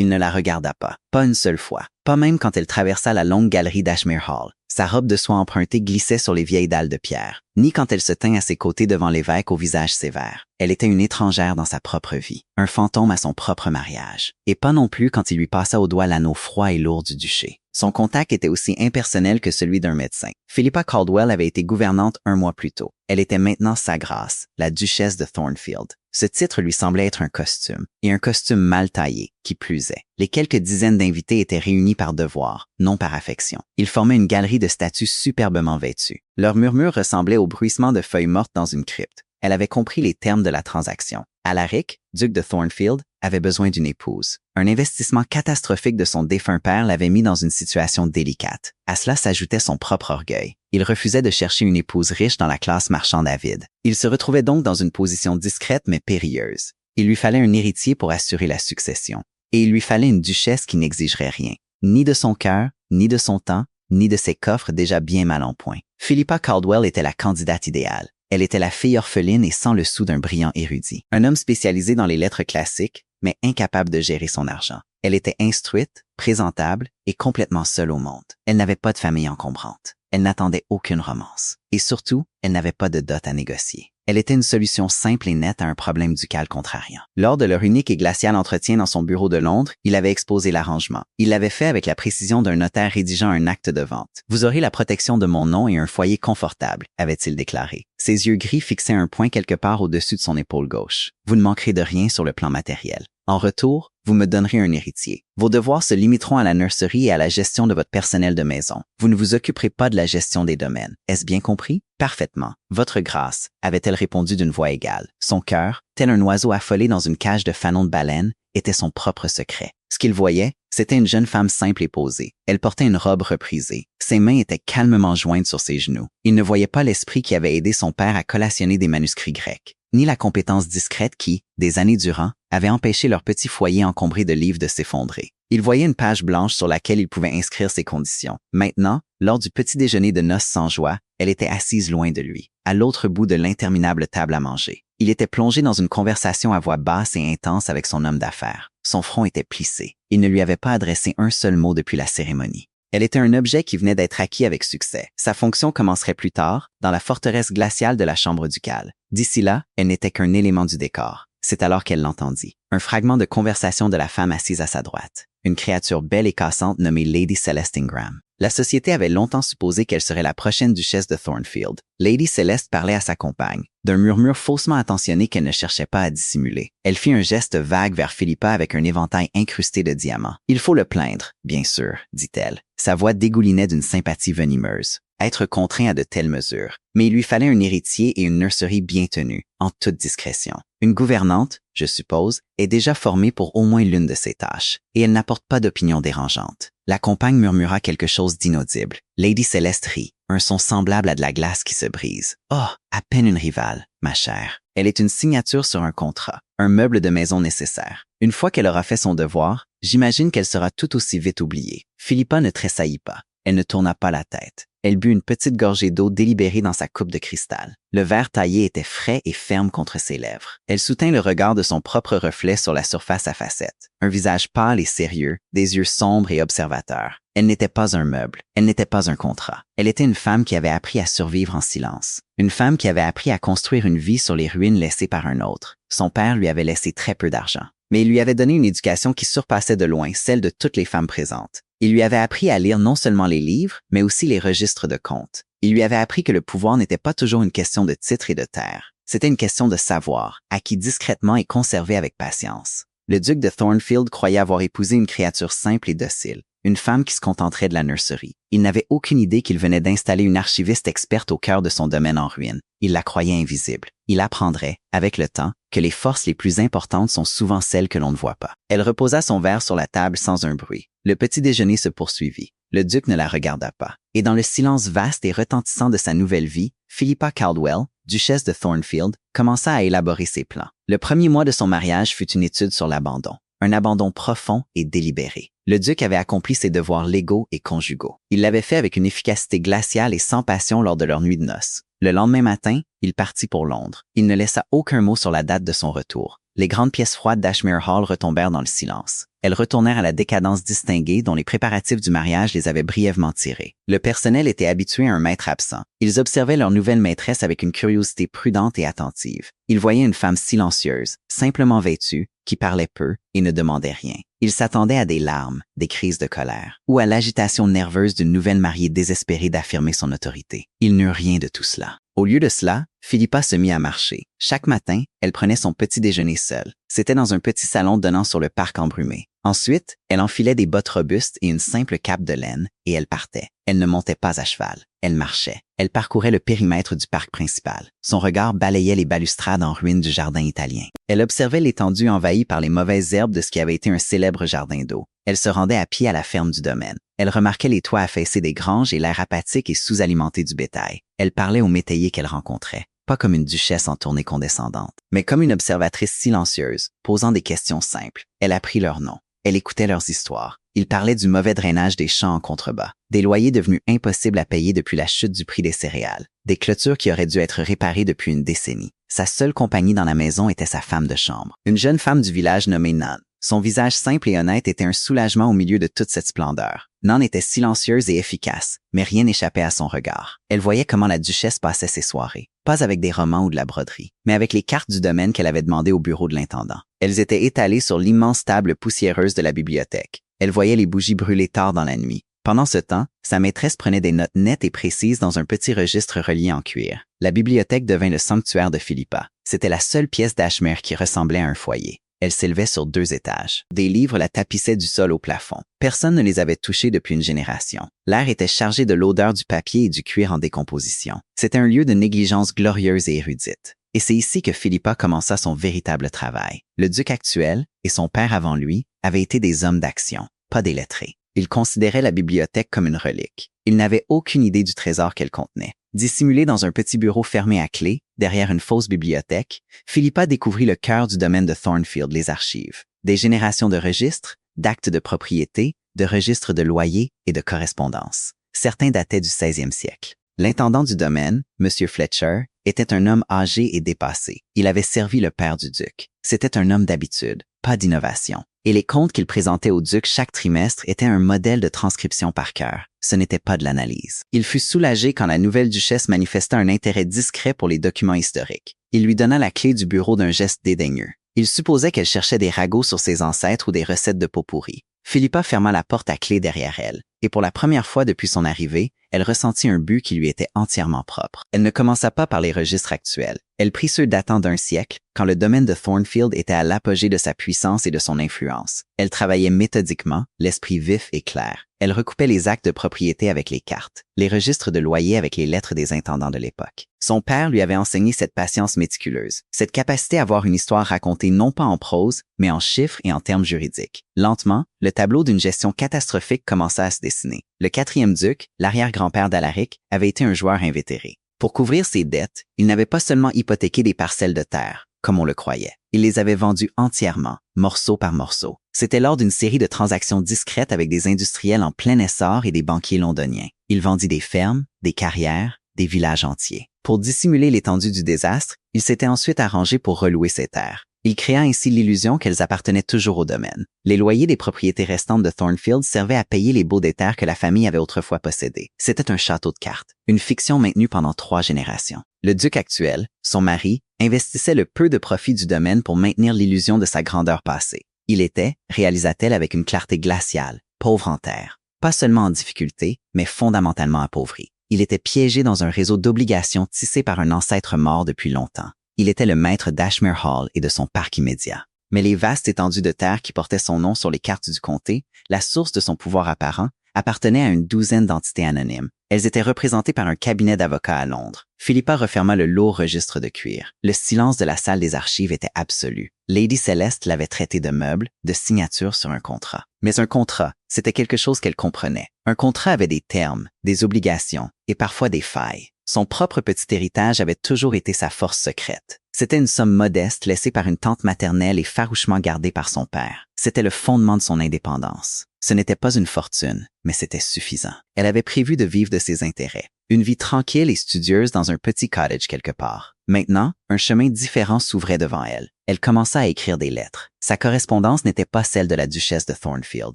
Il ne la regarda pas une seule fois, pas même quand elle traversa la longue galerie d'Ashmere Hall. Sa robe de soie empruntée glissait sur les vieilles dalles de pierre, ni quand elle se tint à ses côtés devant l'évêque au visage sévère. Elle était une étrangère dans sa propre vie, un fantôme à son propre mariage, et pas non plus quand il lui passa au doigt l'anneau froid et lourd du duché. Son contact était aussi impersonnel que celui d'un médecin. Philippa Caldwell avait été gouvernante 1 mois plus tôt. Elle était maintenant sa grâce, la duchesse de Thornfield. Ce titre lui semblait être un costume, et un costume mal taillé, qui plus est. Les quelques dizaines d'invités étaient réunis par devoir, non par affection. Ils formaient une galerie de statues superbement vêtues. Leur murmure ressemblait au bruissement de feuilles mortes dans une crypte. Elle avait compris les termes de la transaction. Alaric, duc de Thornfield, avait besoin d'une épouse. Un investissement catastrophique de son défunt père l'avait mis dans une situation délicate. À cela s'ajoutait son propre orgueil. Il refusait de chercher une épouse riche dans la classe marchande avide. Il se retrouvait donc dans une position discrète mais périlleuse. Il lui fallait un héritier pour assurer la succession. Et il lui fallait une duchesse qui n'exigerait rien, ni de son cœur, ni de son temps, ni de ses coffres déjà bien mal en point. Philippa Caldwell était la candidate idéale. Elle était la fille orpheline et sans le sou d'un brillant érudit. Un homme spécialisé dans les lettres classiques, mais incapable de gérer son argent. Elle était instruite, présentable et complètement seule au monde. Elle n'avait pas de famille encombrante. Elle n'attendait aucune romance. Et surtout, elle n'avait pas de dot à négocier. Elle était une solution simple et nette à un problème ducal contrariant. Lors de leur unique et glacial entretien dans son bureau de Londres, il avait exposé l'arrangement. Il l'avait fait avec la précision d'un notaire rédigeant un acte de vente. « Vous aurez la protection de mon nom et un foyer confortable », avait-il déclaré. Ses yeux gris fixaient un point quelque part au-dessus de son épaule gauche. « Vous ne manquerez de rien sur le plan matériel. En retour, vous me donnerez un héritier. Vos devoirs se limiteront à la nurserie et à la gestion de votre personnel de maison. Vous ne vous occuperez pas de la gestion des domaines. Est-ce bien compris? » « Parfaitement. Votre grâce, » avait-elle répondu d'une voix égale. Son cœur, tel un oiseau affolé dans une cage de fanons de baleine, était son propre secret. Ce qu'il voyait, c'était une jeune femme simple et posée. Elle portait une robe reprisée. Ses mains étaient calmement jointes sur ses genoux. Il ne voyait pas l'esprit qui avait aidé son père à collationner des manuscrits grecs, ni la compétence discrète qui, des années durant, avait empêché leur petit foyer encombré de livres de s'effondrer. Il voyait une page blanche sur laquelle il pouvait inscrire ses conditions. Maintenant, lors du petit déjeuner de noces sans joie, elle était assise loin de lui, à l'autre bout de l'interminable table à manger. Il était plongé dans une conversation à voix basse et intense avec son homme d'affaires. Son front était plissé. Il ne lui avait pas adressé un seul mot depuis la cérémonie. Elle était un objet qui venait d'être acquis avec succès. Sa fonction commencerait plus tard, dans la forteresse glaciale de la chambre ducale. D'ici là, elle n'était qu'un élément du décor. C'est alors qu'elle l'entendit. Un fragment de conversation de la femme assise à sa droite. Une créature belle et cassante nommée Lady Celeste Ingram. La société avait longtemps supposé qu'elle serait la prochaine duchesse de Thornfield. Lady Celeste parlait à sa compagne, d'un murmure faussement attentionné qu'elle ne cherchait pas à dissimuler. Elle fit un geste vague vers Philippa avec un éventail incrusté de diamants. « Il faut le plaindre, bien sûr, » dit-elle. Sa voix dégoulinait d'une sympathie venimeuse. Être contraint à de telles mesures. Mais il lui fallait un héritier et une nurserie bien tenue, en toute discrétion. Une gouvernante, je suppose, est déjà formée pour au moins l'une de ses tâches, et elle n'apporte pas d'opinion dérangeante. La compagne murmura quelque chose d'inaudible. Lady Celeste rit, un son semblable à de la glace qui se brise. « Oh, à peine une rivale, ma chère. Elle est une signature sur un contrat, un meuble de maison nécessaire. Une fois qu'elle aura fait son devoir, j'imagine qu'elle sera tout aussi vite oubliée. » Philippa ne tressaillit pas. Elle ne tourna pas la tête. Elle but une petite gorgée d'eau délibérée dans sa coupe de cristal. Le verre taillé était frais et ferme contre ses lèvres. Elle soutint le regard de son propre reflet sur la surface à facettes. Un visage pâle et sérieux, des yeux sombres et observateurs. Elle n'était pas un meuble. Elle n'était pas un contrat. Elle était une femme qui avait appris à survivre en silence. Une femme qui avait appris à construire une vie sur les ruines laissées par un autre. Son père lui avait laissé très peu d'argent. Mais il lui avait donné une éducation qui surpassait de loin celle de toutes les femmes présentes. Il lui avait appris à lire non seulement les livres, mais aussi les registres de comptes. Il lui avait appris que le pouvoir n'était pas toujours une question de titre et de terre. C'était une question de savoir, acquis discrètement et conservé avec patience. Le duc de Thornfield croyait avoir épousé une créature simple et docile, une femme qui se contenterait de la nurserie. Il n'avait aucune idée qu'il venait d'installer une archiviste experte au cœur de son domaine en ruine. Il la croyait invisible. Il apprendrait, avec le temps, que les forces les plus importantes sont souvent celles que l'on ne voit pas. Elle reposa son verre sur la table sans un bruit. Le petit déjeuner se poursuivit. Le duc ne la regarda pas. Et dans le silence vaste et retentissant de sa nouvelle vie, Philippa Caldwell, duchesse de Thornfield, commença à élaborer ses plans. Le premier mois de son mariage fut une étude sur l'abandon. Un abandon profond et délibéré. Le duc avait accompli ses devoirs légaux et conjugaux. Il l'avait fait avec une efficacité glaciale et sans passion lors de leur nuit de noces. Le lendemain matin, il partit pour Londres. Il ne laissa aucun mot sur la date de son retour. Les grandes pièces froides d'Ashmere Hall retombèrent dans le silence. Elles retournèrent à la décadence distinguée dont les préparatifs du mariage les avaient brièvement tirées. Le personnel était habitué à un maître absent. Ils observaient leur nouvelle maîtresse avec une curiosité prudente et attentive. Ils voyaient une femme silencieuse, simplement vêtue, qui parlait peu et ne demandait rien. Ils s'attendaient à des larmes, des crises de colère, ou à l'agitation nerveuse d'une nouvelle mariée désespérée d'affirmer son autorité. Ils n'eurent rien de tout cela. Au lieu de cela, Philippa se mit à marcher. Chaque matin, elle prenait son petit déjeuner seule. C'était dans un petit salon donnant sur le parc embrumé. Ensuite, elle enfilait des bottes robustes et une simple cape de laine, et elle partait. Elle ne montait pas à cheval. Elle marchait. Elle parcourait le périmètre du parc principal. Son regard balayait les balustrades en ruine du jardin italien. Elle observait l'étendue envahie par les mauvaises herbes de ce qui avait été un célèbre jardin d'eau. Elle se rendait à pied à la ferme du domaine. Elle remarquait les toits affaissés des granges et l'air apathique et sous-alimenté du bétail. Elle parlait aux métayers qu'elle rencontrait, pas comme une duchesse en tournée condescendante, mais comme une observatrice silencieuse, posant des questions simples. Elle apprit leurs noms. Elle écoutait leurs histoires. Ils parlaient du mauvais drainage des champs en contrebas, des loyers devenus impossibles à payer depuis la chute du prix des céréales, des clôtures qui auraient dû être réparées depuis une décennie. Sa seule compagnie dans la maison était sa femme de chambre, une jeune femme du village nommée Nan. Son visage simple et honnête était un soulagement au milieu de toute cette splendeur. Nan était silencieuse et efficace, mais rien n'échappait à son regard. Elle voyait comment la duchesse passait ses soirées, pas avec des romans ou de la broderie, mais avec les cartes du domaine qu'elle avait demandées au bureau de l'intendant. Elles étaient étalées sur l'immense table poussiéreuse de la bibliothèque. Elle voyait les bougies brûler tard dans la nuit. Pendant ce temps, sa maîtresse prenait des notes nettes et précises dans un petit registre relié en cuir. La bibliothèque devint le sanctuaire de Philippa. C'était la seule pièce d'Ashmere qui ressemblait à un foyer. Elle s'élevait sur 2 étages. Des livres la tapissaient du sol au plafond. Personne ne les avait touchés depuis une génération. L'air était chargé de l'odeur du papier et du cuir en décomposition. C'était un lieu de négligence glorieuse et érudite. Et c'est ici que Philippa commença son véritable travail. Le duc actuel, et son père avant lui, avaient été des hommes d'action, pas des lettrés. Ils considéraient la bibliothèque comme une relique. Ils n'avaient aucune idée du trésor qu'elle contenait. Dissimulée dans un petit bureau fermé à clé, derrière une fausse bibliothèque, Philippa découvrit le cœur du domaine de Thornfield, les archives. Des générations de registres, d'actes de propriété, de registres de loyers et de correspondances. Certains dataient du 16e siècle. L'intendant du domaine, M. Fletcher, était un homme âgé et dépassé. Il avait servi le père du duc. C'était un homme d'habitude, pas d'innovation. Et les comptes qu'il présentait au duc chaque trimestre étaient un modèle de transcription par cœur. Ce n'était pas de l'analyse. Il fut soulagé quand la nouvelle duchesse manifesta un intérêt discret pour les documents historiques. Il lui donna la clé du bureau d'un geste dédaigneux. Il supposait qu'elle cherchait des ragots sur ses ancêtres ou des recettes de pot pourri. Philippa ferma la porte à clé derrière elle, et pour la première fois depuis son arrivée, elle ressentit un but qui lui était entièrement propre. Elle ne commença pas par les registres actuels. Elle prit ceux datant d'un siècle, quand le domaine de Thornfield était à l'apogée de sa puissance et de son influence. Elle travaillait méthodiquement, l'esprit vif et clair. Elle recoupait les actes de propriété avec les cartes, les registres de loyer avec les lettres des intendants de l'époque. Son père lui avait enseigné cette patience méticuleuse, cette capacité à voir une histoire racontée non pas en prose, mais en chiffres et en termes juridiques. Lentement, le tableau d'une gestion catastrophique commença à se dessiner. Le 4e duc, l'arrière-grand-père d'Alaric, avait été un joueur invétéré. Pour couvrir ses dettes, il n'avait pas seulement hypothéqué des parcelles de terre, comme on le croyait. Il les avait vendues entièrement, morceau par morceau. C'était lors d'une série de transactions discrètes avec des industriels en plein essor et des banquiers londoniens. Il vendit des fermes, des carrières, des villages entiers. Pour dissimuler l'étendue du désastre, il s'était ensuite arrangé pour relouer ses terres. Il créa ainsi l'illusion qu'elles appartenaient toujours au domaine. Les loyers des propriétés restantes de Thornfield servaient à payer les baux des terres que la famille avait autrefois possédés. C'était un château de cartes, une fiction maintenue pendant 3 générations. Le duc actuel, son mari, investissait le peu de profit du domaine pour maintenir l'illusion de sa grandeur passée. Il était, réalisa-t-elle avec une clarté glaciale, pauvre en terre. Pas seulement en difficulté, mais fondamentalement appauvri. Il était piégé dans un réseau d'obligations tissé par un ancêtre mort depuis longtemps. Il était le maître d'Ashmere Hall et de son parc immédiat. Mais les vastes étendues de terre qui portaient son nom sur les cartes du comté, la source de son pouvoir apparent, appartenaient à une douzaine d'entités anonymes. Elles étaient représentées par un cabinet d'avocats à Londres. Philippa referma le lourd registre de cuir. Le silence de la salle des archives était absolu. Lady Céleste l'avait traité de meuble, de signature sur un contrat. Mais un contrat, c'était quelque chose qu'elle comprenait. Un contrat avait des termes, des obligations et parfois des failles. Son propre petit héritage avait toujours été sa force secrète. C'était une somme modeste laissée par une tante maternelle et farouchement gardée par son père. C'était le fondement de son indépendance. Ce n'était pas une fortune, mais c'était suffisant. Elle avait prévu de vivre de ses intérêts. Une vie tranquille et studieuse dans un petit cottage quelque part. Maintenant, un chemin différent s'ouvrait devant elle. Elle commença à écrire des lettres. Sa correspondance n'était pas celle de la duchesse de Thornfield,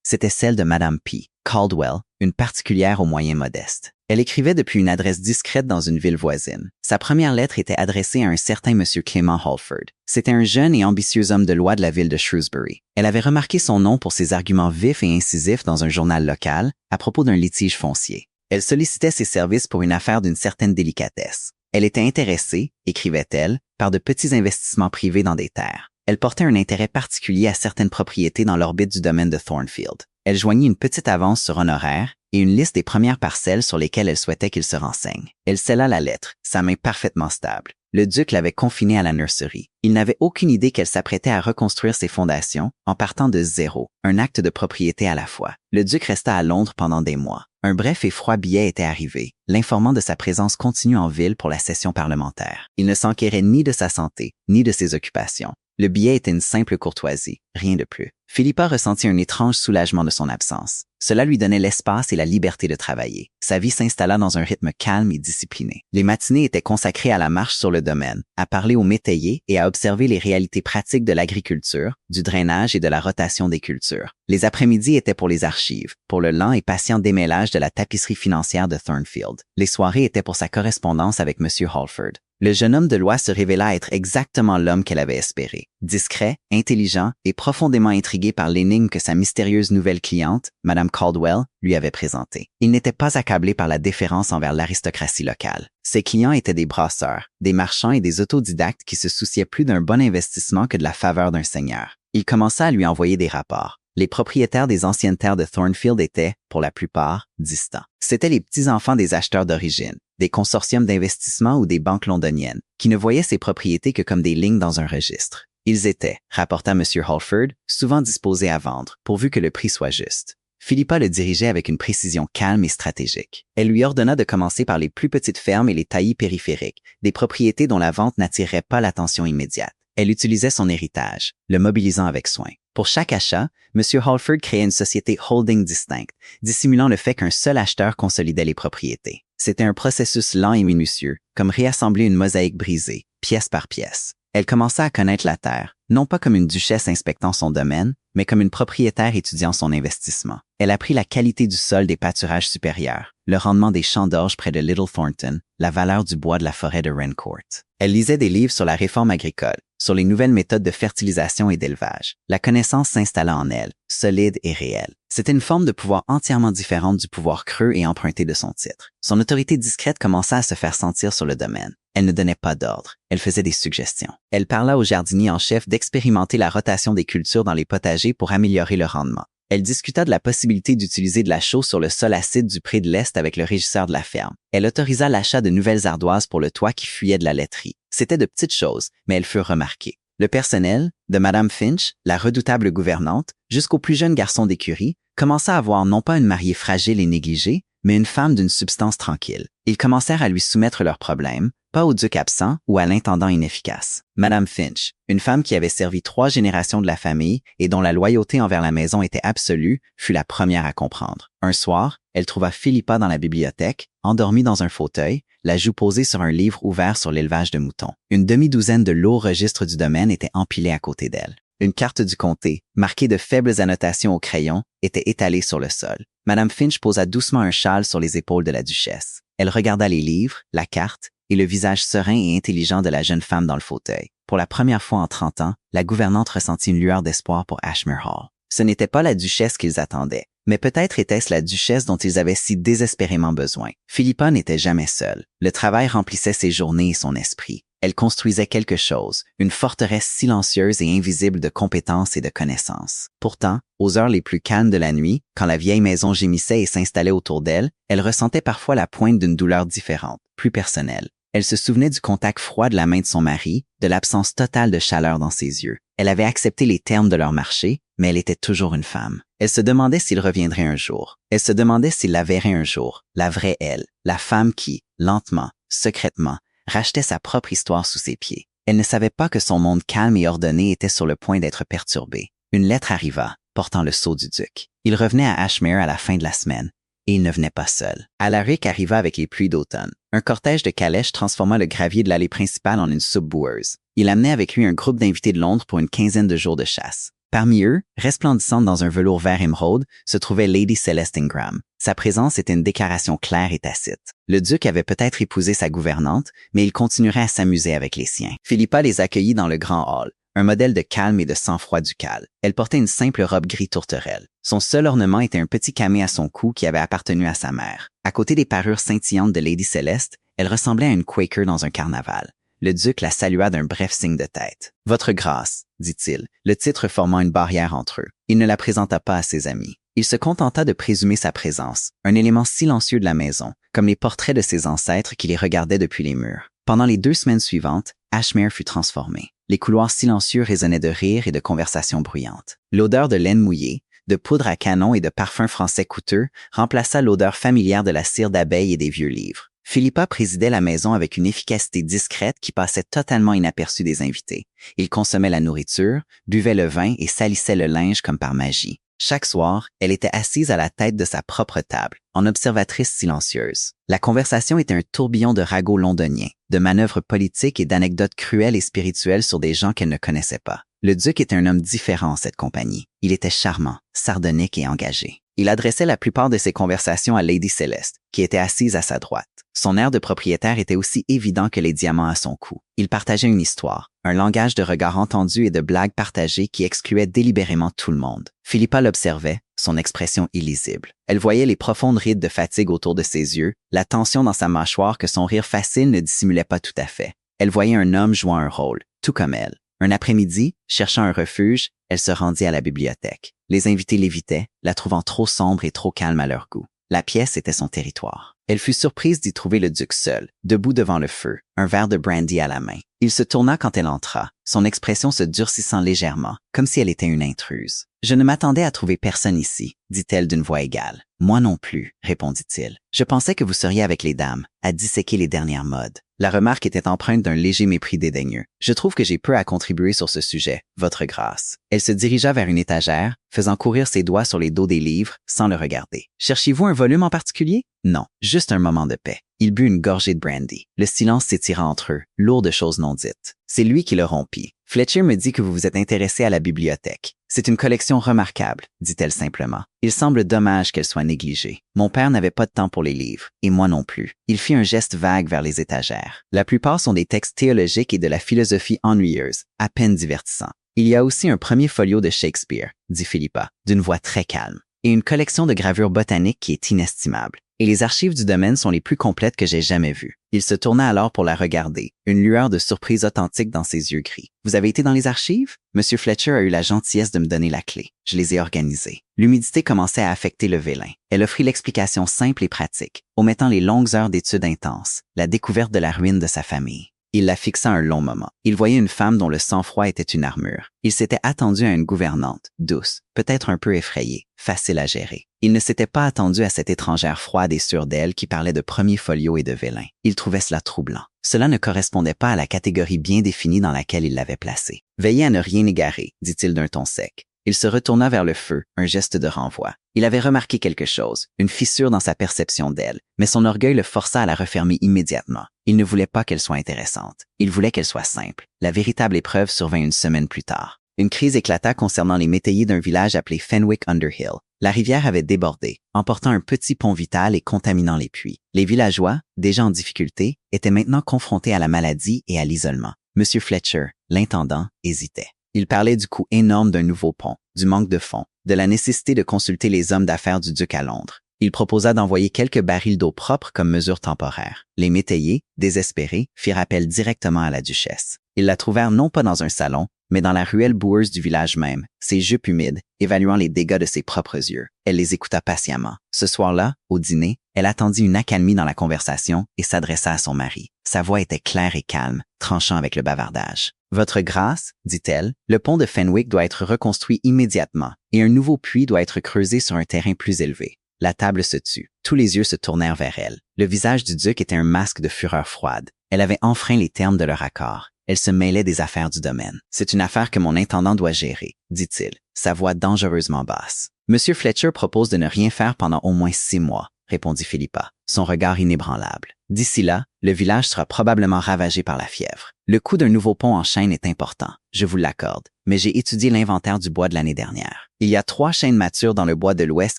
c'était celle de Madame P. Caldwell, une particulière aux moyens modestes. Elle écrivait depuis une adresse discrète dans une ville voisine. Sa première lettre était adressée à un certain monsieur Clément Halford. C'était un jeune et ambitieux homme de loi de la ville de Shrewsbury. Elle avait remarqué son nom pour ses arguments vifs et incisifs dans un journal local à propos d'un litige foncier. Elle sollicitait ses services pour une affaire d'une certaine délicatesse. Elle était intéressée, écrivait-elle, par de petits investissements privés dans des terres. Elle portait un intérêt particulier à certaines propriétés dans l'orbite du domaine de Thornfield. Elle joignit une petite avance sur honoraires et une liste des premières parcelles sur lesquelles elle souhaitait qu'il se renseigne. Elle scella la lettre, sa main parfaitement stable. Le duc l'avait confinée à la nurserie. Il n'avait aucune idée qu'elle s'apprêtait à reconstruire ses fondations en partant de zéro, un acte de propriété à la fois. Le duc resta à Londres pendant des mois. Un bref et froid billet était arrivé, l'informant de sa présence continue en ville pour la session parlementaire. Il ne s'enquérait ni de sa santé, ni de ses occupations. Le billet était une simple courtoisie, rien de plus. Philippa ressentit un étrange soulagement de son absence. Cela lui donnait l'espace et la liberté de travailler. Sa vie s'installa dans un rythme calme et discipliné. Les matinées étaient consacrées à la marche sur le domaine, à parler aux métayers et à observer les réalités pratiques de l'agriculture, du drainage et de la rotation des cultures. Les après-midi étaient pour les archives, pour le lent et patient démêlage de la tapisserie financière de Thornfield. Les soirées étaient pour sa correspondance avec M. Halford. Le jeune homme de loi se révéla être exactement l'homme qu'elle avait espéré. Discret, intelligent et profondément intrigué par l'énigme que sa mystérieuse nouvelle cliente, Madame Caldwell, lui avait présentée. Il n'était pas accablé par la déférence envers l'aristocratie locale. Ses clients étaient des brasseurs, des marchands et des autodidactes qui se souciaient plus d'un bon investissement que de la faveur d'un seigneur. Il commença à lui envoyer des rapports. Les propriétaires des anciennes terres de Thornfield étaient, pour la plupart, distants. C'étaient les petits-enfants des acheteurs d'origine, des consortiums d'investissement ou des banques londoniennes, qui ne voyaient ces propriétés que comme des lignes dans un registre. Ils étaient, rapporta M. Halford, souvent disposés à vendre, pourvu que le prix soit juste. Philippa le dirigeait avec une précision calme et stratégique. Elle lui ordonna de commencer par les plus petites fermes et les taillis périphériques, des propriétés dont la vente n'attirerait pas l'attention immédiate. Elle utilisait son héritage, le mobilisant avec soin. Pour chaque achat, M. Halford créait une société holding distincte, dissimulant le fait qu'un seul acheteur consolidait les propriétés. C'était un processus lent et minutieux, comme réassembler une mosaïque brisée, pièce par pièce. Elle commença à connaître la terre, non pas comme une duchesse inspectant son domaine, mais comme une propriétaire étudiant son investissement. Elle apprit la qualité du sol des pâturages supérieurs, le rendement des champs d'orge près de Little Thornton, la valeur du bois de la forêt de Rencourt. Elle lisait des livres sur la réforme agricole, sur les nouvelles méthodes de fertilisation et d'élevage. La connaissance s'installa en elle, solide et réelle. C'était une forme de pouvoir entièrement différente du pouvoir creux et emprunté de son titre. Son autorité discrète commença à se faire sentir sur le domaine. Elle ne donnait pas d'ordre, elle faisait des suggestions. Elle parla au jardinier en chef d'expérimenter la rotation des cultures dans les potagers pour améliorer le rendement. Elle discuta de la possibilité d'utiliser de la chaux sur le sol acide du pré de l'Est avec le régisseur de la ferme. Elle autorisa l'achat de nouvelles ardoises pour le toit qui fuyait de la laiterie. C'était de petites choses, mais elles furent remarquées. Le personnel, de Madame Finch, la redoutable gouvernante, jusqu'au plus jeune garçon d'écurie, commença à voir non pas une mariée fragile et négligée, mais une femme d'une substance tranquille. Ils commencèrent à lui soumettre leurs problèmes, pas au duc absent ou à l'intendant inefficace. Madame Finch, une femme qui avait servi 3 générations de la famille et dont la loyauté envers la maison était absolue, fut la première à comprendre. Un soir, elle trouva Philippa dans la bibliothèque, endormie dans un fauteuil, la joue posée sur un livre ouvert sur l'élevage de moutons. Une demi-douzaine de lourds registres du domaine étaient empilés à côté d'elle. Une carte du comté, marquée de faibles annotations au crayon, était étalée sur le sol. Madame Finch posa doucement un châle sur les épaules de la duchesse. Elle regarda les livres, la carte et le visage serein et intelligent de la jeune femme dans le fauteuil. Pour la première fois en 30 ans, la gouvernante ressentit une lueur d'espoir pour Ashmere Hall. Ce n'était pas la duchesse qu'ils attendaient, mais peut-être était-ce la duchesse dont ils avaient si désespérément besoin. Philippa n'était jamais seule. Le travail remplissait ses journées et son esprit. Elle construisait quelque chose, une forteresse silencieuse et invisible de compétences et de connaissances. Pourtant, aux heures les plus calmes de la nuit, quand la vieille maison gémissait et s'installait autour d'elle, elle ressentait parfois la pointe d'une douleur différente, plus personnelle. Elle se souvenait du contact froid de la main de son mari, de l'absence totale de chaleur dans ses yeux. Elle avait accepté les termes de leur marché, mais elle était toujours une femme. Elle se demandait s'il reviendrait un jour. Elle se demandait s'il la verrait un jour, la vraie elle, la femme qui, lentement, secrètement, rachetait sa propre histoire sous ses pieds. Elle ne savait pas que son monde calme et ordonné était sur le point d'être perturbé. Une lettre arriva, portant le sceau du duc. Il revenait à Ashmere à la fin de la semaine. Et il ne venait pas seul. Alaric arriva avec les pluies d'automne. Un cortège de calèches transforma le gravier de l'allée principale en une soupe boueuse. Il amenait avec lui un groupe d'invités de Londres pour une quinzaine de jours de chasse. Parmi eux, resplendissante dans un velours vert émeraude, se trouvait Lady Celeste Ingram. Sa présence était une déclaration claire et tacite. Le duc avait peut-être épousé sa gouvernante, mais il continuerait à s'amuser avec les siens. Philippa les accueillit dans le grand hall, un modèle de calme et de sang-froid ducal. Elle portait une simple robe gris tourterelle. Son seul ornement était un petit camée à son cou qui avait appartenu à sa mère. À côté des parures scintillantes de Lady Celeste, elle ressemblait à une Quaker dans un carnaval. Le duc la salua d'un bref signe de tête. « Votre grâce », dit-il, le titre formant une barrière entre eux. Il ne la présenta pas à ses amis. Il se contenta de présumer sa présence, un élément silencieux de la maison, comme les portraits de ses ancêtres qui les regardaient depuis les murs. Pendant les 2 semaines suivantes, Ashmere fut transformé. Les couloirs silencieux résonnaient de rires et de conversations bruyantes. L'odeur de laine mouillée, de poudre à canon et de parfums français coûteux remplaça l'odeur familière de la cire d'abeille et des vieux livres. Philippa présidait la maison avec une efficacité discrète qui passait totalement inaperçue des invités. Il consommait la nourriture, buvait le vin et salissait le linge comme par magie. Chaque soir, elle était assise à la tête de sa propre table, en observatrice silencieuse. La conversation était un tourbillon de ragots londoniens, de manœuvres politiques et d'anecdotes cruelles et spirituelles sur des gens qu'elle ne connaissait pas. Le duc était un homme différent en cette compagnie. Il était charmant, sardonique et engagé. Il adressait la plupart de ses conversations à Lady Celeste, qui était assise à sa droite. Son air de propriétaire était aussi évident que les diamants à son cou. Il partageait une histoire, un langage de regards entendus et de blagues partagées qui excluait délibérément tout le monde. Philippa l'observait, son expression illisible. Elle voyait les profondes rides de fatigue autour de ses yeux, la tension dans sa mâchoire que son rire facile ne dissimulait pas tout à fait. Elle voyait un homme jouant un rôle, tout comme elle. Un après-midi, cherchant un refuge, elle se rendit à la bibliothèque. Les invités l'évitaient, la trouvant trop sombre et trop calme à leur goût. La pièce était son territoire. Elle fut surprise d'y trouver le duc seul, debout devant le feu, un verre de brandy à la main. Il se tourna quand elle entra, son expression se durcissant légèrement, comme si elle était une intruse. « Je ne m'attendais à trouver personne ici », dit-elle d'une voix égale. « Moi non plus », répondit-il. « Je pensais que vous seriez avec les dames, à disséquer les dernières modes. » La remarque était empreinte d'un léger mépris dédaigneux. « Je trouve que j'ai peu à contribuer sur ce sujet, votre grâce. » Elle se dirigea vers une étagère, faisant courir ses doigts sur les dos des livres, sans le regarder. « Cherchez-vous un volume en particulier? » « Non, juste un moment de paix. » Il but une gorgée de brandy. Le silence s'étira entre eux, lourd de choses non dites. C'est lui qui le rompit. « Fletcher me dit que vous vous êtes intéressé à la bibliothèque. C'est une collection remarquable, dit-elle simplement. Il semble dommage qu'elle soit négligée. Mon père n'avait pas de temps pour les livres, et moi non plus. Il fit un geste vague vers les étagères. La plupart sont des textes théologiques et de la philosophie ennuyeuse, à peine divertissants. Il y a aussi un premier folio de Shakespeare, dit Philippa, d'une voix très calme, et une collection de gravures botaniques qui est inestimable. Et les archives du domaine sont les plus complètes que j'ai jamais vues. Il se tourna alors pour la regarder, une lueur de surprise authentique dans ses yeux gris. « Vous avez été dans les archives? Monsieur Fletcher a eu la gentillesse de me donner la clé. Je les ai organisées. » L'humidité commençait à affecter le vélin. Elle offrit l'explication simple et pratique, omettant les longues heures d'études intenses, la découverte de la ruine de sa famille. Il la fixa un long moment. Il voyait une femme dont le sang-froid était une armure. Il s'était attendu à une gouvernante, douce, peut-être un peu effrayée, facile à gérer. Il ne s'était pas attendu à cette étrangère froide et sûre d'elle qui parlait de premiers folios et de vélin. Il trouvait cela troublant. Cela ne correspondait pas à la catégorie bien définie dans laquelle il l'avait placée. « Veillez à ne rien égarer », dit-il d'un ton sec. Il se retourna vers le feu, un geste de renvoi. Il avait remarqué quelque chose, une fissure dans sa perception d'elle, mais son orgueil le força à la refermer immédiatement. Il ne voulait pas qu'elle soit intéressante. Il voulait qu'elle soit simple. La véritable épreuve survint une semaine plus tard. Une crise éclata concernant les métayers d'un village appelé Fenwick-under-Hill. La rivière avait débordé, emportant un petit pont vital et contaminant les puits. Les villageois, déjà en difficulté, étaient maintenant confrontés à la maladie et à l'isolement. Monsieur Fletcher, l'intendant, hésitait. Il parlait du coût énorme d'un nouveau pont, du manque de fonds, de la nécessité de consulter les hommes d'affaires du duc à Londres. Il proposa d'envoyer quelques barils d'eau propre comme mesure temporaire. Les métayers, désespérés, firent appel directement à la duchesse. Ils la trouvèrent non pas dans un salon, mais dans la ruelle boueuse du village même, ses jupes humides, évaluant les dégâts de ses propres yeux. Elle les écouta patiemment. Ce soir-là, au dîner, elle attendit une accalmie dans la conversation et s'adressa à son mari. Sa voix était claire et calme, tranchant avec le bavardage. « Votre grâce, dit-elle, le pont de Fenwick doit être reconstruit immédiatement et un nouveau puits doit être creusé sur un terrain plus élevé. » La table se tut. Tous les yeux se tournèrent vers elle. Le visage du duc était un masque de fureur froide. Elle avait enfreint les termes de leur accord. Elle se mêlait des affaires du domaine. « C'est une affaire que mon intendant doit gérer, » dit-il, sa voix dangereusement basse. « Monsieur Fletcher propose de ne rien faire pendant au moins 6 mois. répondit Philippa, son regard inébranlable. D'ici là, le village sera probablement ravagé par la fièvre. Le coût d'un nouveau pont en chêne est important, je vous l'accorde, mais j'ai étudié l'inventaire du bois de l'année dernière. Il y a 3 chênes matures dans le bois de l'Ouest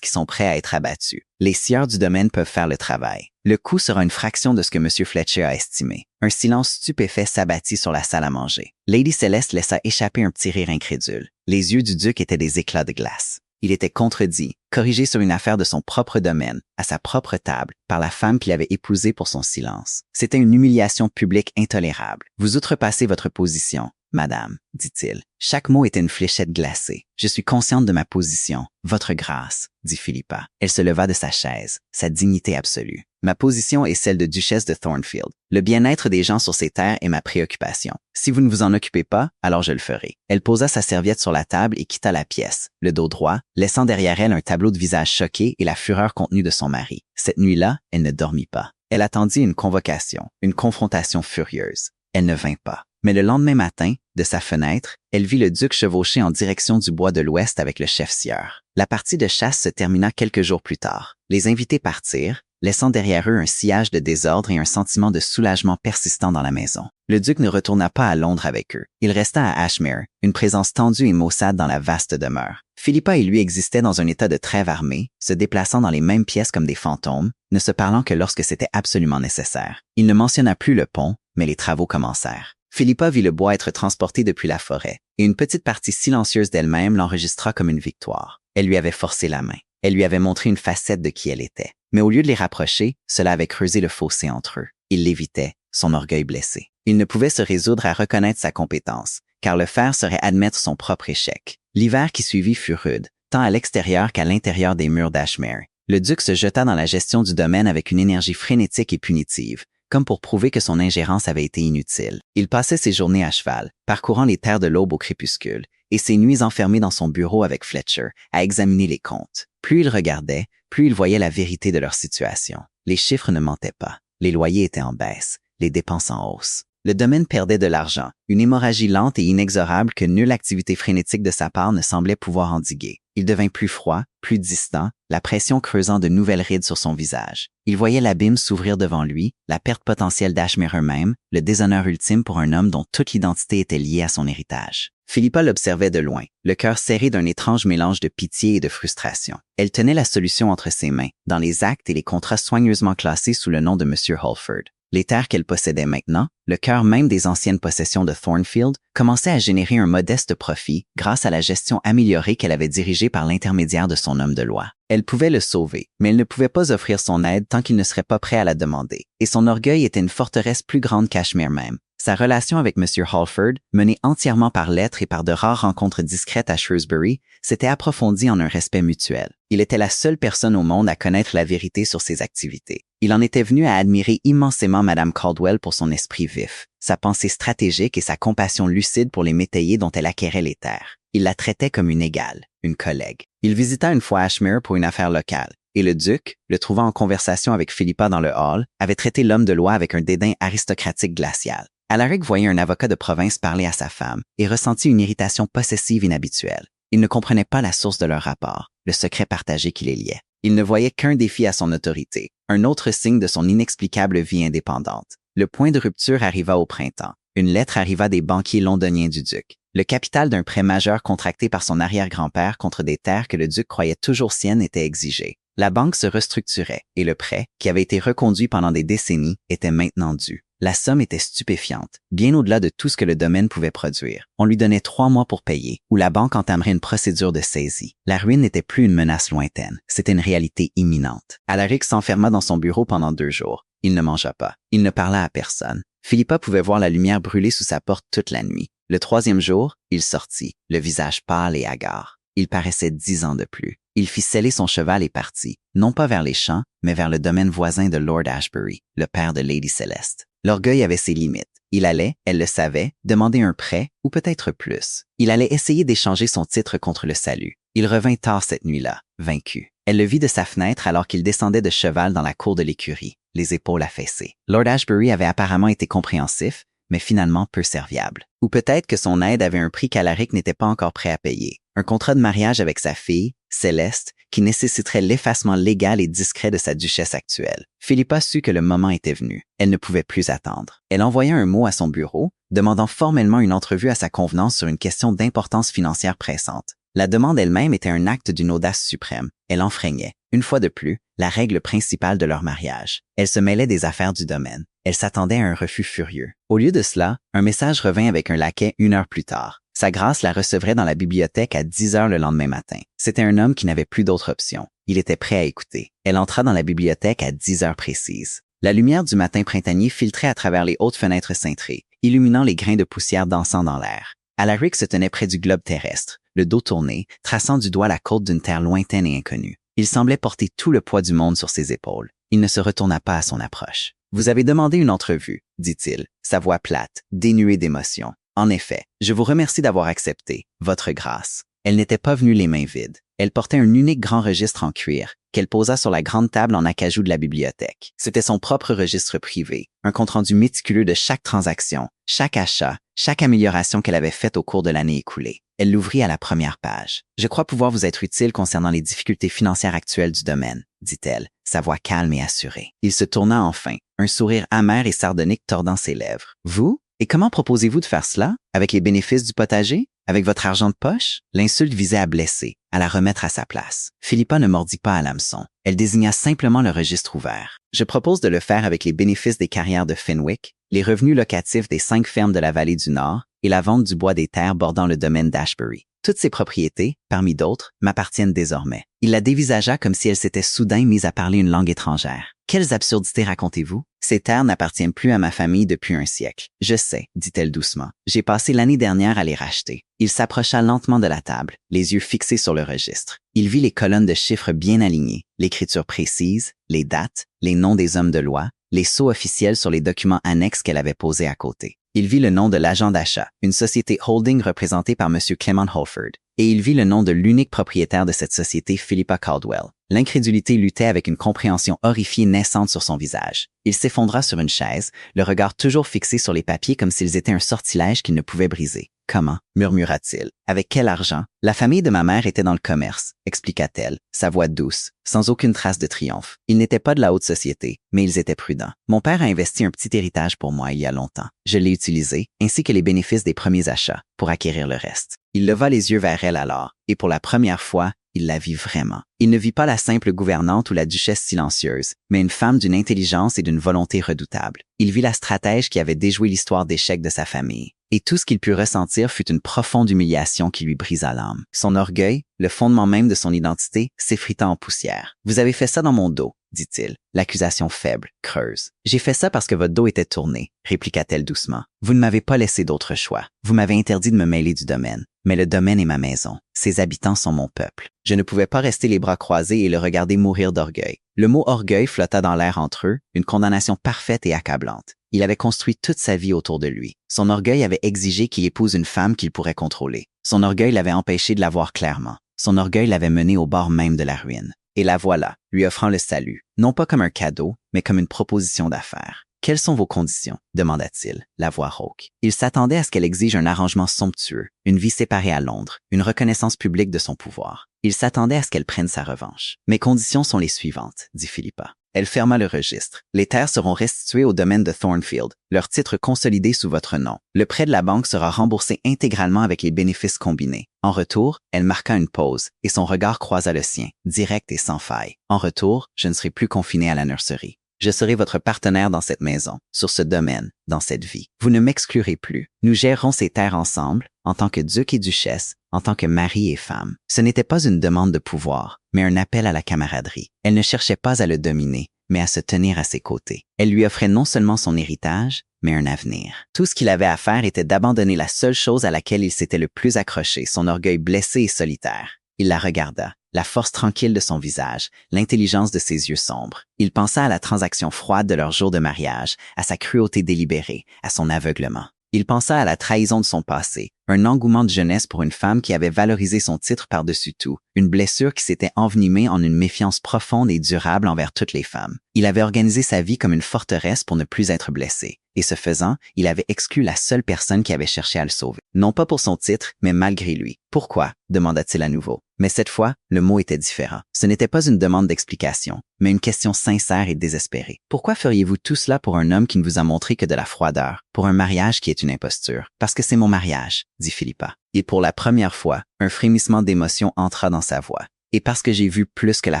qui sont prêts à être abattus. Les scieurs du domaine peuvent faire le travail. Le coût sera une fraction de ce que M. Fletcher a estimé. Un silence stupéfait s'abattit sur la salle à manger. Lady Céleste laissa échapper un petit rire incrédule. Les yeux du duc étaient des éclats de glace. Il était contredit, corrigé sur une affaire de son propre domaine, à sa propre table, par la femme qu'il avait épousée pour son silence. C'était une humiliation publique intolérable. Vous outrepassez votre position, madame, dit-il. Chaque mot était une fléchette glacée. Je suis consciente de ma position. Votre grâce, dit Philippa. Elle se leva de sa chaise, sa dignité absolue. Ma position est celle de duchesse de Thornfield. Le bien-être des gens sur ces terres est ma préoccupation. Si vous ne vous en occupez pas, alors je le ferai. Elle posa sa serviette sur la table et quitta la pièce, le dos droit, laissant derrière elle un tableau de visage choqué et la fureur contenue de son mari. Cette nuit-là, elle ne dormit pas. Elle attendit une convocation, une confrontation furieuse. Elle ne vint pas. Mais le lendemain matin, de sa fenêtre, elle vit le duc chevaucher en direction du bois de l'Ouest avec le chef sieur. La partie de chasse se termina quelques jours plus tard. Les invités partirent, laissant derrière eux un sillage de désordre et un sentiment de soulagement persistant dans la maison. Le duc ne retourna pas à Londres avec eux. Il resta à Ashmere, une présence tendue et maussade dans la vaste demeure. Philippa et lui existaient dans un état de trêve armée, se déplaçant dans les mêmes pièces comme des fantômes, ne se parlant que lorsque c'était absolument nécessaire. Il ne mentionna plus le pont, mais les travaux commencèrent. Philippa vit le bois être transporté depuis la forêt, et une petite partie silencieuse d'elle-même l'enregistra comme une victoire. Elle lui avait forcé la main. Elle lui avait montré une facette de qui elle était. Mais au lieu de les rapprocher, cela avait creusé le fossé entre eux. Il l'évitait, son orgueil blessé. Il ne pouvait se résoudre à reconnaître sa compétence, car le faire serait admettre son propre échec. L'hiver qui suivit fut rude, tant à l'extérieur qu'à l'intérieur des murs d'Ashmere. Le duc se jeta dans la gestion du domaine avec une énergie frénétique et punitive, comme pour prouver que son ingérence avait été inutile. Il passait ses journées à cheval, parcourant les terres de l'Aube au crépuscule, et ses nuits enfermé dans son bureau avec Fletcher, à examiner les comptes. Plus il regardait, plus il voyait la vérité de leur situation. Les chiffres ne mentaient pas. Les loyers étaient en baisse, les dépenses en hausse. Le domaine perdait de l'argent, une hémorragie lente et inexorable que nulle activité frénétique de sa part ne semblait pouvoir endiguer. Il devint plus froid, plus distant, la pression creusant de nouvelles rides sur son visage. Il voyait l'abîme s'ouvrir devant lui, la perte potentielle d'Ashmere eux-mêmes, le déshonneur ultime pour un homme dont toute l'identité était liée à son héritage. Philippa l'observait de loin, le cœur serré d'un étrange mélange de pitié et de frustration. Elle tenait la solution entre ses mains, dans les actes et les contrats soigneusement classés sous le nom de M. Holford. Les terres qu'elle possédait maintenant, le cœur même des anciennes possessions de Thornfield, commençaient à générer un modeste profit grâce à la gestion améliorée qu'elle avait dirigée par l'intermédiaire de son homme de loi. Elle pouvait le sauver, mais elle ne pouvait pas offrir son aide tant qu'il ne serait pas prêt à la demander. Et son orgueil était une forteresse plus grande qu'Ashmere même. Sa relation avec M. Holford, menée entièrement par lettres et par de rares rencontres discrètes à Shrewsbury, s'était approfondie en un respect mutuel. Il était la seule personne au monde à connaître la vérité sur ses activités. Il en était venu à admirer immensément Mme Caldwell pour son esprit vif, sa pensée stratégique et sa compassion lucide pour les métayers dont elle acquérait les terres. Il la traitait comme une égale, une collègue. Il visita une fois Ashmere pour une affaire locale, et le duc, le trouvant en conversation avec Philippa dans le hall, avait traité l'homme de loi avec un dédain aristocratique glacial. Alaric voyait un avocat de province parler à sa femme et ressentit une irritation possessive inhabituelle. Il ne comprenait pas la source de leur rapport, le secret partagé qui les liait. Il ne voyait qu'un défi à son autorité, un autre signe de son inexplicable vie indépendante. Le point de rupture arriva au printemps. Une lettre arriva des banquiers londoniens du duc. Le capital d'un prêt majeur contracté par son arrière-grand-père contre des terres que le duc croyait toujours siennes était exigé. La banque se restructurait et le prêt, qui avait été reconduit pendant des décennies, était maintenant dû. La somme était stupéfiante, bien au-delà de tout ce que le domaine pouvait produire. On lui donnait 3 mois pour payer, ou la banque entamerait une procédure de saisie. La ruine n'était plus une menace lointaine, c'était une réalité imminente. Alaric s'enferma dans son bureau pendant 2 jours. Il ne mangea pas. Il ne parla à personne. Philippa pouvait voir la lumière brûler sous sa porte toute la nuit. Le 3e jour, il sortit, le visage pâle et hagard. Il paraissait 10 ans de plus. Il fit seller son cheval et partit, non pas vers les champs, mais vers le domaine voisin de Lord Ashbury, le père de Lady Céleste. L'orgueil avait ses limites. Il allait, elle le savait, demander un prêt, ou peut-être plus. Il allait essayer d'échanger son titre contre le salut. Il revint tard cette nuit-là, vaincu. Elle le vit de sa fenêtre alors qu'il descendait de cheval dans la cour de l'écurie, les épaules affaissées. Lord Ashbury avait apparemment été compréhensif, mais finalement peu serviable. Ou peut-être que son aide avait un prix qu'Alaric n'était pas encore prêt à payer. Un contrat de mariage avec sa fille, Céleste, qui nécessiterait l'effacement légal et discret de sa duchesse actuelle. Philippa sut que le moment était venu. Elle ne pouvait plus attendre. Elle envoya un mot à son bureau, demandant formellement une entrevue à sa convenance sur une question d'importance financière pressante. La demande elle-même était un acte d'une audace suprême. Elle enfreignait, une fois de plus, la règle principale de leur mariage. Elle se mêlait des affaires du domaine. Elle s'attendait à un refus furieux. Au lieu de cela, un message revint avec un laquais 1 heure plus tard. Sa grâce la recevrait dans la bibliothèque à 10 heures le lendemain matin. C'était un homme qui n'avait plus d'autre option. Il était prêt à écouter. Elle entra dans la bibliothèque à 10 heures précises. La lumière du matin printanier filtrait à travers les hautes fenêtres cintrées, illuminant les grains de poussière dansant dans l'air. Alaric se tenait près du globe terrestre, le dos tourné, traçant du doigt la côte d'une terre lointaine et inconnue. Il semblait porter tout le poids du monde sur ses épaules. Il ne se retourna pas à son approche. « Vous avez demandé une entrevue, » dit-il, sa voix plate, dénuée d'émotion. « En effet, je vous remercie d'avoir accepté, votre grâce. » Elle n'était pas venue les mains vides. Elle portait un unique grand registre en cuir, qu'elle posa sur la grande table en acajou de la bibliothèque. C'était son propre registre privé, un compte-rendu méticuleux de chaque transaction, chaque achat, chaque amélioration qu'elle avait faite au cours de l'année écoulée. Elle l'ouvrit à la première page. « Je crois pouvoir vous être utile concernant les difficultés financières actuelles du domaine, » dit-elle, sa voix calme et assurée. Il se tourna enfin, un sourire amer et sardonique tordant ses lèvres. « Vous? Et comment proposez-vous de faire cela? Avec les bénéfices du potager? Avec votre argent de poche? » L'insulte visait à blesser, à la remettre à sa place. Philippa ne mordit pas à l'hameçon. Elle désigna simplement le registre ouvert. « Je propose de le faire avec les bénéfices des carrières de Fenwick, les revenus locatifs des 5 fermes de la vallée du Nord et la vente du bois des terres bordant le domaine d'Ashbury. Toutes ces propriétés, parmi d'autres, m'appartiennent désormais. » Il la dévisagea comme si elle s'était soudain mise à parler une langue étrangère. « Quelles absurdités racontez-vous? Ces terres n'appartiennent plus à ma famille depuis un siècle. Je sais, dit-elle doucement. J'ai passé l'année dernière à les racheter. » Il s'approcha lentement de la table, les yeux fixés sur le registre. Il vit les colonnes de chiffres bien alignées, l'écriture précise, les dates, les noms des hommes de loi, les sceaux officiels sur les documents annexes qu'elle avait posés à côté. Il vit le nom de l'agent d'achat, une société holding représentée par M. Clement Holford, et il vit le nom de l'unique propriétaire de cette société, Philippa Caldwell. L'incrédulité luttait avec une compréhension horrifiée naissante sur son visage. Il s'effondra sur une chaise, le regard toujours fixé sur les papiers comme s'ils étaient un sortilège qu'il ne pouvait briser. « Comment? » murmura-t-il. « Avec quel argent? » « La famille de ma mère était dans le commerce, » expliqua-t-elle, sa voix douce, sans aucune trace de triomphe. « Ils n'étaient pas de la haute société, mais ils étaient prudents. Mon père a investi un petit héritage pour moi il y a longtemps. Je l'ai utilisé, ainsi que les bénéfices des premiers achats, pour acquérir le reste. » Il leva les yeux vers elle alors, et pour la première fois, il la vit vraiment. Il ne vit pas la simple gouvernante ou la duchesse silencieuse, mais une femme d'une intelligence et d'une volonté redoutables. Il vit la stratège qui avait déjoué l'histoire d'échec de sa famille. Et tout ce qu'il put ressentir fut une profonde humiliation qui lui brisa l'âme. Son orgueil, le fondement même de son identité, s'effrita en poussière. « Vous avez fait ça dans mon dos, » dit-il, l'accusation faible, creuse. « J'ai fait ça parce que votre dos était tourné, » répliqua-t-elle doucement. « Vous ne m'avez pas laissé d'autre choix. Vous m'avez interdit de me mêler du domaine. Mais le domaine est ma maison. Ses habitants sont mon peuple. Je ne pouvais pas rester les bras croisés et le regarder mourir d'orgueil. » Le mot orgueil flotta dans l'air entre eux, une condamnation parfaite et accablante. Il avait construit toute sa vie autour de lui. Son orgueil avait exigé qu'il épouse une femme qu'il pourrait contrôler. Son orgueil l'avait empêché de la voir clairement. Son orgueil l'avait mené au bord même de la ruine. Et la voilà, lui offrant le salut, non pas comme un cadeau, mais comme une proposition d'affaires. « Quelles sont vos conditions? » demanda-t-il, la voix rauque. Il s'attendait à ce qu'elle exige un arrangement somptueux, une vie séparée à Londres, une reconnaissance publique de son pouvoir. Il s'attendait à ce qu'elle prenne sa revanche. « Mes conditions sont les suivantes, » dit Philippa. Elle ferma le registre. « Les terres seront restituées au domaine de Thornfield, leur titre consolidé sous votre nom. Le prêt de la banque sera remboursé intégralement avec les bénéfices combinés. En retour, elle marqua une pause, et son regard croisa le sien, direct et sans faille. En retour, je ne serai plus confiné à la nurserie. Je serai votre partenaire dans cette maison, sur ce domaine, dans cette vie. Vous ne m'exclurez plus. Nous gérerons ces terres ensemble, en tant que duc et duchesse, en tant que mari et femme. » Ce n'était pas une demande de pouvoir, mais un appel à la camaraderie. Elle ne cherchait pas à le dominer, mais à se tenir à ses côtés. Elle lui offrait non seulement son héritage, mais un avenir. Tout ce qu'il avait à faire était d'abandonner la seule chose à laquelle il s'était le plus accroché, son orgueil blessé et solitaire. Il la regarda, la force tranquille de son visage, l'intelligence de ses yeux sombres. Il pensa à la transaction froide de leur jour de mariage, à sa cruauté délibérée, à son aveuglement. Il pensa à la trahison de son passé, un engouement de jeunesse pour une femme qui avait valorisé son titre par-dessus tout, une blessure qui s'était envenimée en une méfiance profonde et durable envers toutes les femmes. Il avait organisé sa vie comme une forteresse pour ne plus être blessé. Et ce faisant, il avait exclu la seule personne qui avait cherché à le sauver. Non pas pour son titre, mais malgré lui. Pourquoi? Demanda-t-il à nouveau. Mais cette fois, le mot était différent. Ce n'était pas une demande d'explication, mais une question sincère et désespérée. Pourquoi feriez-vous tout cela pour un homme qui ne vous a montré que de la froideur, pour un mariage qui est une imposture? Parce que c'est mon mariage, dit Philippa. Et pour la première fois, un frémissement d'émotion entra dans sa voix. Et parce que j'ai vu plus que la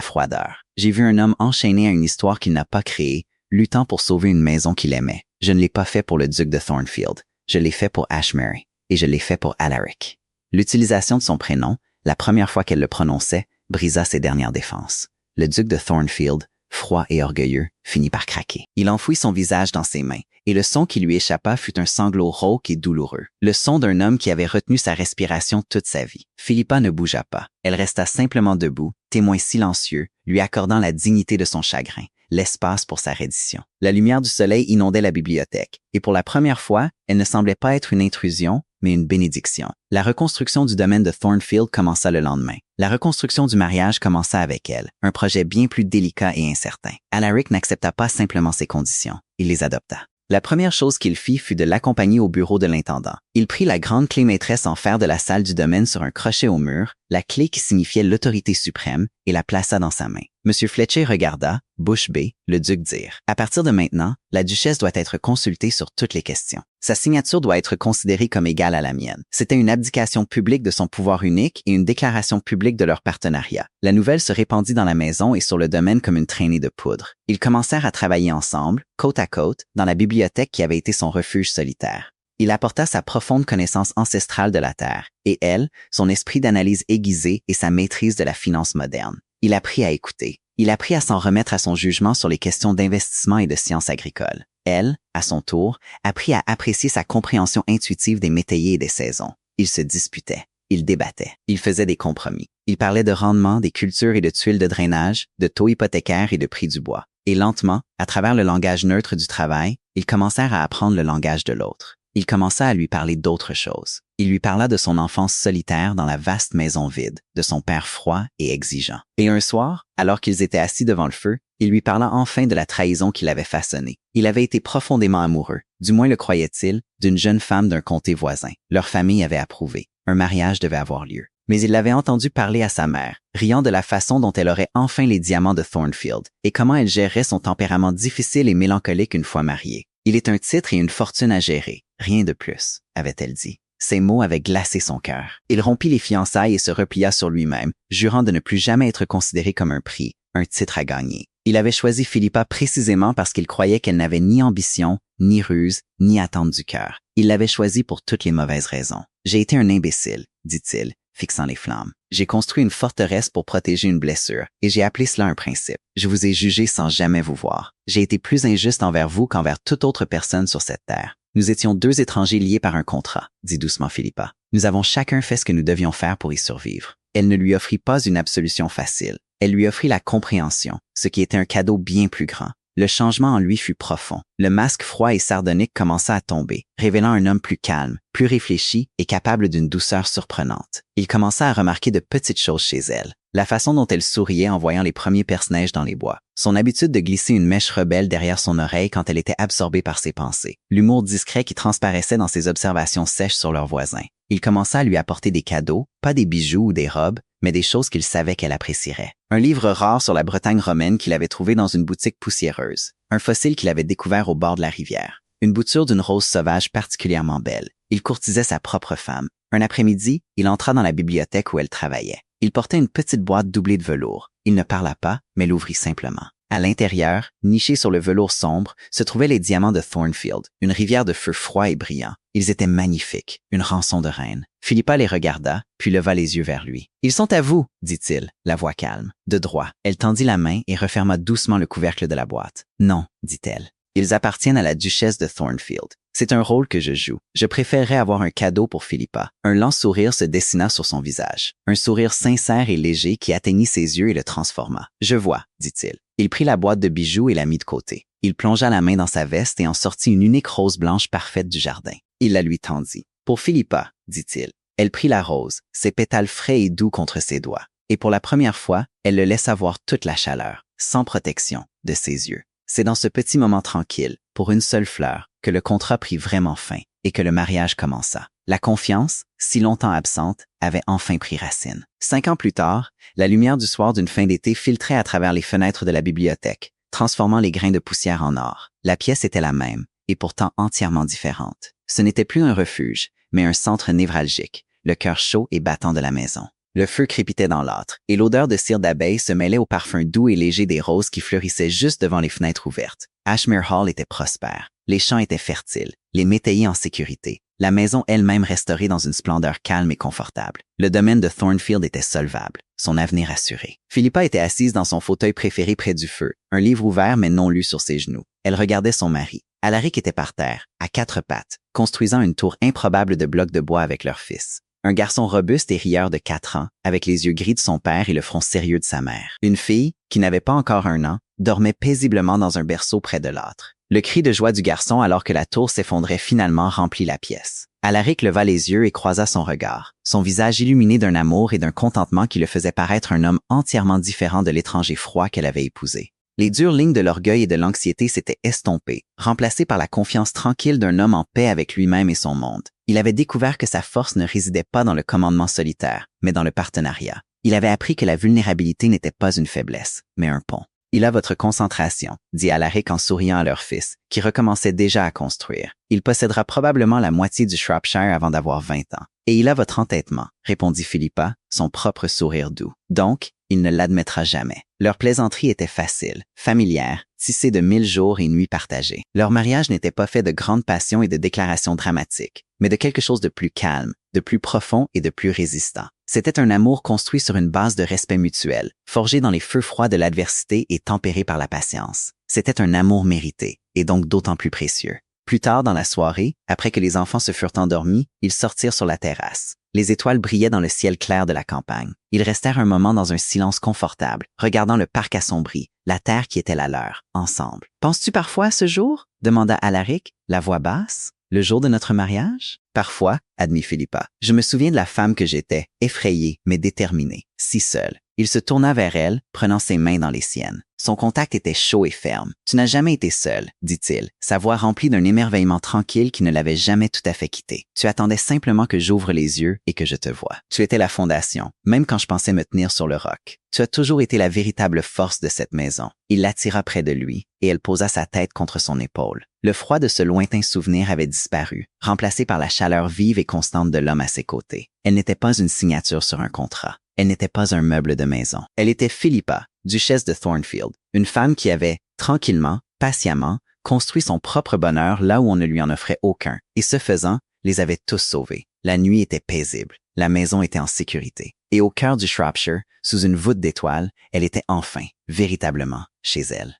froideur. J'ai vu un homme enchaîné à une histoire qu'il n'a pas créée, luttant pour sauver une maison qu'il aimait. Je ne l'ai pas fait pour le duc de Thornfield. Je l'ai fait pour Ashmary. Et je l'ai fait pour Alaric. L'utilisation de son prénom, la première fois qu'elle le prononçait, brisa ses dernières défenses. Le duc de Thornfield, froid et orgueilleux, finit par craquer. Il enfouit son visage dans ses mains, et le son qui lui échappa fut un sanglot rauque et douloureux. Le son d'un homme qui avait retenu sa respiration toute sa vie. Philippa ne bougea pas. Elle resta simplement debout, témoin silencieux, lui accordant la dignité de son chagrin, l'espace pour sa reddition. La lumière du soleil inondait la bibliothèque, et pour la première fois, elle ne semblait pas être une intrusion, mais une bénédiction. La reconstruction du domaine de Thornfield commença le lendemain. La reconstruction du mariage commença avec elle, un projet bien plus délicat et incertain. Alaric n'accepta pas simplement ses conditions, il les adopta. La première chose qu'il fit fut de l'accompagner au bureau de l'intendant. Il prit la grande clé maîtresse en fer de la salle du domaine sur un crochet au mur, la clé qui signifiait l'autorité suprême, et la plaça dans sa main. M. Fletcher regarda, bouche bée, le duc dire. À partir de maintenant, la duchesse doit être consultée sur toutes les questions. Sa signature doit être considérée comme égale à la mienne. C'était une abdication publique de son pouvoir unique et une déclaration publique de leur partenariat. La nouvelle se répandit dans la maison et sur le domaine comme une traînée de poudre. Ils commencèrent à travailler ensemble, côte à côte, dans la bibliothèque qui avait été son refuge solitaire. Il apporta sa profonde connaissance ancestrale de la terre, et elle, son esprit d'analyse aiguisé et sa maîtrise de la finance moderne. Il apprit à écouter. Il apprit à s'en remettre à son jugement sur les questions d'investissement et de sciences agricoles. Elle, à son tour, apprit à apprécier sa compréhension intuitive des métayers et des saisons. Ils se disputaient. Ils débattaient. Ils faisaient des compromis. Ils parlaient de rendement, des cultures et de tuiles de drainage, de taux hypothécaires et de prix du bois. Et lentement, à travers le langage neutre du travail, ils commencèrent à apprendre le langage de l'autre. Il commença à lui parler d'autre chose. Il lui parla de son enfance solitaire dans la vaste maison vide, de son père froid et exigeant. Et un soir, alors qu'ils étaient assis devant le feu, il lui parla enfin de la trahison qu'il avait façonnée. Il avait été profondément amoureux, du moins le croyait-il, d'une jeune femme d'un comté voisin. Leur famille avait approuvé. Un mariage devait avoir lieu. Mais il l'avait entendu parler à sa mère, riant de la façon dont elle aurait enfin les diamants de Thornfield, et comment elle gérerait son tempérament difficile et mélancolique une fois mariée. Il est un titre et une fortune à gérer. Rien de plus, avait-elle dit. Ces mots avaient glacé son cœur. Il rompit les fiançailles et se replia sur lui-même, jurant de ne plus jamais être considéré comme un prix, un titre à gagner. Il avait choisi Philippa précisément parce qu'il croyait qu'elle n'avait ni ambition, ni ruse, ni attente du cœur. Il l'avait choisie pour toutes les mauvaises raisons. J'ai été un imbécile, dit-il, fixant les flammes. J'ai construit une forteresse pour protéger une blessure, et j'ai appelé cela un principe. Je vous ai jugé sans jamais vous voir. J'ai été plus injuste envers vous qu'envers toute autre personne sur cette terre. Nous étions deux étrangers liés par un contrat, dit doucement Philippa. Nous avons chacun fait ce que nous devions faire pour y survivre. Elle ne lui offrit pas une absolution facile. Elle lui offrit la compréhension, ce qui était un cadeau bien plus grand. Le changement en lui fut profond. Le masque froid et sardonique commença à tomber, révélant un homme plus calme, plus réfléchi et capable d'une douceur surprenante. Il commença à remarquer de petites choses chez elle. La façon dont elle souriait en voyant les premiers perce-neige dans les bois. Son habitude de glisser une mèche rebelle derrière son oreille quand elle était absorbée par ses pensées. L'humour discret qui transparaissait dans ses observations sèches sur leurs voisins. Il commença à lui apporter des cadeaux, pas des bijoux ou des robes, mais des choses qu'il savait qu'elle apprécierait. Un livre rare sur la Bretagne romaine qu'il avait trouvé dans une boutique poussiéreuse. Un fossile qu'il avait découvert au bord de la rivière. Une bouture d'une rose sauvage particulièrement belle. Il courtisait sa propre femme. Un après-midi, il entra dans la bibliothèque où elle travaillait. Il portait une petite boîte doublée de velours. Il ne parla pas, mais l'ouvrit simplement. À l'intérieur, nichés sur le velours sombre, se trouvaient les diamants de Thornfield, une rivière de feu froid et brillant. Ils étaient magnifiques, une rançon de reine. Philippa les regarda, puis leva les yeux vers lui. « Ils sont à vous, dit-il, la voix calme. De droit. » Elle tendit la main et referma doucement le couvercle de la boîte. « Non, dit-elle. Ils appartiennent à la duchesse de Thornfield. C'est un rôle que je joue. Je préférerais avoir un cadeau pour Philippa. » Un lent sourire se dessina sur son visage. Un sourire sincère et léger qui atteignit ses yeux et le transforma. « Je vois, dit-il. » Il prit la boîte de bijoux et la mit de côté. Il plongea la main dans sa veste et en sortit une unique rose blanche parfaite du jardin. Il la lui tendit. Pour Philippa, dit-il. Elle prit la rose, ses pétales frais et doux contre ses doigts. Et pour la première fois, elle le laissa voir toute la chaleur, sans protection, de ses yeux. C'est dans ce petit moment tranquille, pour une seule fleur, que le contrat prit vraiment fin et que le mariage commença. La confiance, si longtemps absente, avait enfin pris racine. 5 ans plus tard, la lumière du soir d'une fin d'été filtrait à travers les fenêtres de la bibliothèque, transformant les grains de poussière en or. La pièce était la même, et pourtant entièrement différente. Ce n'était plus un refuge, mais un centre névralgique, le cœur chaud et battant de la maison. Le feu crépitait dans l'âtre, et l'odeur de cire d'abeille se mêlait au parfum doux et léger des roses qui fleurissaient juste devant les fenêtres ouvertes. Ashmere Hall était prospère. Les champs étaient fertiles, les métayers en sécurité, la maison elle-même restaurée dans une splendeur calme et confortable. Le domaine de Thornfield était solvable, son avenir assuré. Philippa était assise dans son fauteuil préféré près du feu, un livre ouvert mais non lu sur ses genoux. Elle regardait son mari. Alaric était par terre, à 4 pattes, construisant une tour improbable de blocs de bois avec leur fils. Un garçon robuste et rieur de 4 ans, avec les yeux gris de son père et le front sérieux de sa mère. Une fille, qui n'avait pas encore 1 an, dormait paisiblement dans un berceau près de l'âtre. Le cri de joie du garçon alors que la tour s'effondrait finalement remplit la pièce. Alaric leva les yeux et croisa son regard, son visage illuminé d'un amour et d'un contentement qui le faisait paraître un homme entièrement différent de l'étranger froid qu'elle avait épousé. Les dures lignes de l'orgueil et de l'anxiété s'étaient estompées, remplacées par la confiance tranquille d'un homme en paix avec lui-même et son monde. Il avait découvert que sa force ne résidait pas dans le commandement solitaire, mais dans le partenariat. Il avait appris que la vulnérabilité n'était pas une faiblesse, mais un pont. Il a votre concentration, dit Alaric en souriant à leur fils, qui recommençait déjà à construire. Il possédera probablement la moitié du Shropshire avant d'avoir 20 ans. Et il a votre entêtement, répondit Philippa, son propre sourire doux. Donc, il ne l'admettra jamais. Leur plaisanterie était facile, familière, tissée de 1000 jours et nuits partagés. Leur mariage n'était pas fait de grandes passions et de déclarations dramatiques, mais de quelque chose de plus calme, de plus profond et de plus résistant. C'était un amour construit sur une base de respect mutuel, forgé dans les feux froids de l'adversité et tempéré par la patience. C'était un amour mérité, et donc d'autant plus précieux. Plus tard dans la soirée, après que les enfants se furent endormis, ils sortirent sur la terrasse. Les étoiles brillaient dans le ciel clair de la campagne. Ils restèrent un moment dans un silence confortable, regardant le parc assombri, la terre qui était la leur, ensemble. « Penses-tu parfois à ce jour ?» demanda Alaric, la voix basse. « Le jour de notre mariage ?» « Parfois, » admit Philippa. « Je me souviens de la femme que j'étais, effrayée, mais déterminée, si seule. » Il se tourna vers elle, prenant ses mains dans les siennes. Son contact était chaud et ferme. « Tu n'as jamais été seule, » dit-il, sa voix remplie d'un émerveillement tranquille qui ne l'avait jamais tout à fait quitté. « Tu attendais simplement que j'ouvre les yeux et que je te voie. Tu étais la fondation, même quand je pensais me tenir sur le roc. Tu as toujours été la véritable force de cette maison. » Il l'attira près de lui, et elle posa sa tête contre son épaule. Le froid de ce lointain souvenir avait disparu, remplacé par la chaleur vive et constante de l'homme à ses côtés. Elle n'était pas une signature sur un contrat. Elle n'était pas un meuble de maison. Elle était Philippa, duchesse de Thornfield, une femme qui avait, tranquillement, patiemment, construit son propre bonheur là où on ne lui en offrait aucun, et ce faisant, les avait tous sauvés. La nuit était paisible, la maison était en sécurité, et au cœur du Shropshire, sous une voûte d'étoiles, elle était enfin, véritablement, chez elle.